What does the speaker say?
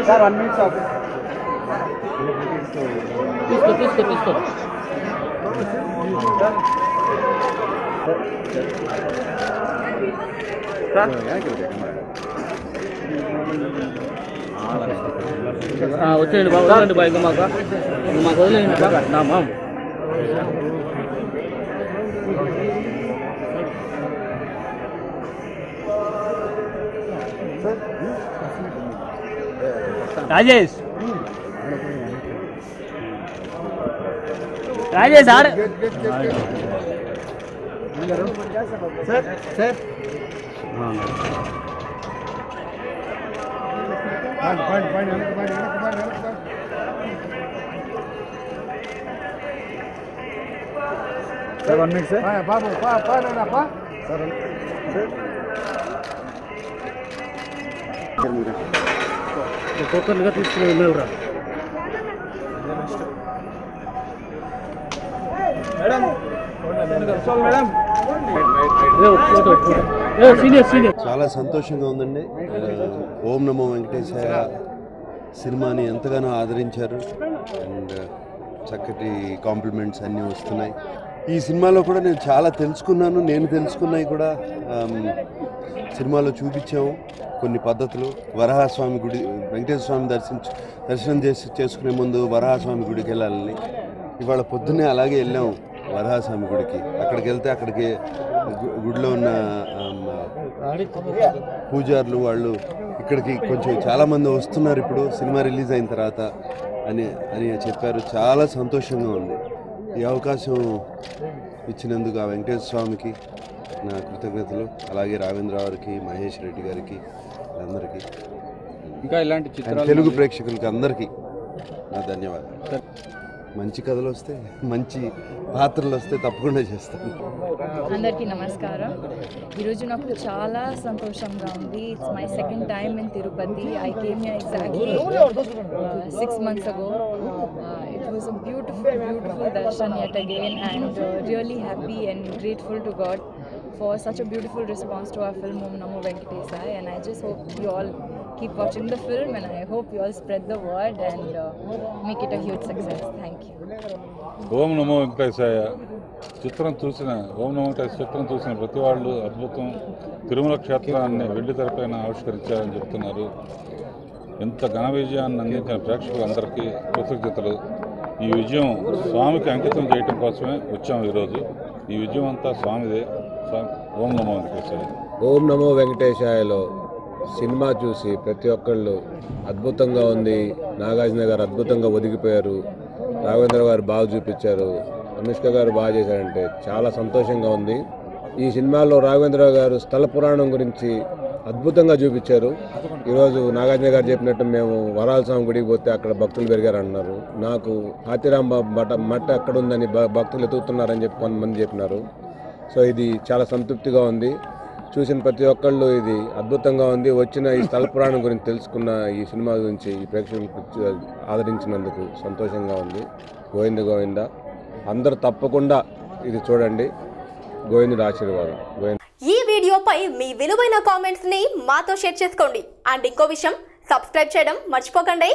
Sir 1 minute sir తీసుకో వచ్చేయండి బాబు వదలండి బాయ్ మాకు వదిలేయండి బాగా నా మామ రాజేష్ ఆడ సార్ సార్ 1 minute సార్ బాబు సార్ ఒక్కొక్కరిగా తీసుకుని వెళ్ళరా చాలా సంతోషంగా ఉందండి. ఓం నమో వెంకటేశాయ సినిమాని ఎంతగానో ఆదరించారు అండ్ చక్కటి కాంప్లిమెంట్స్ అన్నీ వస్తున్నాయి. ఈ సినిమాలో కూడా నేను చాలా తెలుసుకున్నాను. నేను తెలుసుకున్నవి కూడా సినిమాలో చూపించాము. కొన్ని పద్ధతులు వరహాస్వామి గుడి వెంకటేశ్వర స్వామి దర్శనం చేసుకునే ముందు వరహాస్వామి గుడికి వెళ్ళాలని ఇవాళ పొద్దున్నే అలాగే వెళ్ళాము వరహాస్వామి గుడికి. అక్కడికి వెళ్తే అక్కడికి గుడిలో ఉన్న పూజారులు వాళ్ళు ఇక్కడికి కొంచెం చాలామంది వస్తున్నారు ఇప్పుడు సినిమా రిలీజ్ అయిన తర్వాత అని చెప్పారు. చాలా సంతోషంగా ఉంది. ఈ అవకాశం ఇచ్చినందుకు ఆ వెంకటేశ్వర స్వామికి నా కృతజ్ఞతలు. అలాగే రావేంద్ర గారికి, మహేష్ రెడ్డి గారికి, అందరికీ, ఇంకా ఇలాంటి చిత్రాలు తెలుగు ప్రేక్షకులకి అందరికీ నా ధన్యవాదాలు. మంచి కథలు వస్తే, మంచి పాత్రలు వస్తే తప్పకుండా చేస్తాను. అందరికీ నమస్కారం. ఈరోజు నాకు చాలా సంతోషంగా ఉంది. It's my second time in Tirupati. I came here exactly 6 months ago. It was a beautiful darshan yet again, and really happy and grateful to God for such a beautiful response to our film Om Namo Venkatesaya, and I just hope you all keep watching the film, and I hope you all spread the word and make it a huge success. Thank you. ఓం నమో వెంకటేశాయ చిత్రం చూసిన ప్రతి వాళ్ళు అద్భుతం. తిరుమల క్షేత్రాన్ని వెండి తెరపైన ఆవిష్కరించారని చెప్తున్నారు. ఇంత ఘన విజయాన్ని అందించిన ప్రేక్షకులందరికీ కృతజ్ఞతలు. ఈ విజయం స్వామికి అంకితం చేయడం కోసమే వచ్చాము ఈరోజు. ఈ విజయం అంతా స్వామిదే. ఓం నమో వెంకటేశాయ. ఓం నమో వెంకటేశాయలో సినిమా చూసి ప్రతి ఒక్కళ్ళు అద్భుతంగా ఉంది. నాగార్జున గారు అద్భుతంగా ఒదిగిపోయారు. రాఘవేంద్ర గారు బాగా చూపించారు. అనుష్క గారు బాగా చేశారంటే చాలా సంతోషంగా ఉంది. ఈ సినిమాలో రాఘవేంద్ర గారు స్థల పురాణం గురించి అద్భుతంగా చూపించారు. ఈరోజు నాగార్జున గారు చెప్పినట్టు మేము వరాల స్వామి గుడికి పోతే అక్కడ భక్తులు పెరిగారు అన్నారు. నాకు హాతిరాంబ మట్ట ఎక్కడ ఉందని భక్తులు ఎదుగుతున్నారని చెప్పి కొంతమంది చెప్పినారు. సో ఇది చాలా సంతృప్తిగా ఉంది. చూసిన ప్రతి ఒక్కళ్ళు ఇది అద్భుతంగా ఉంది. వచ్చిన ఈ స్థల పురాణం గురించి తెలుసుకున్న ఈ సినిమా గురించి ఈ ప్రేక్షకులకు ఆదరించినందుకు సంతోషంగా ఉంది. గోవింద అందరూ తప్పకుండా ఇది చూడండి. గోవిందుడి ఆశీర్వాదం. ఈ వీడియోపై మీ విలువైన కామెంట్స్ ని మాతో షేర్ చేసుకోండి. అండ్ ఇంకో విషయం, సబ్స్క్రైబ్ చేయడం మర్చిపోకండి.